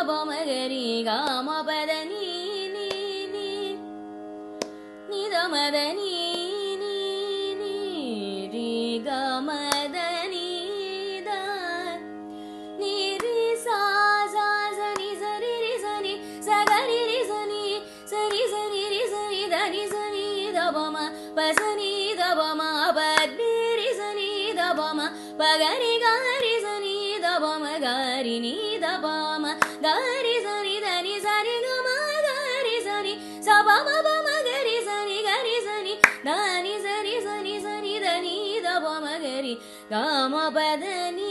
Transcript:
பமகரி காம பத நீ நீ நீ நித மத நீ நீ நீ ரி கமத நீ த நீ ரி சா சா சனி சரி ரி சனி சகரி ரி சனி சரி சரி ரி சனி தனி சனி தபம பசனி தபம பத்மி ரி சனி தபம பகரி கரி சனி தபம கரி நீ தபம கரி சனி தனி சரி கம கரி சனி சபம பம கரி சனி தனி சரி சனி சனி தனி தபம கரி காம பத நீ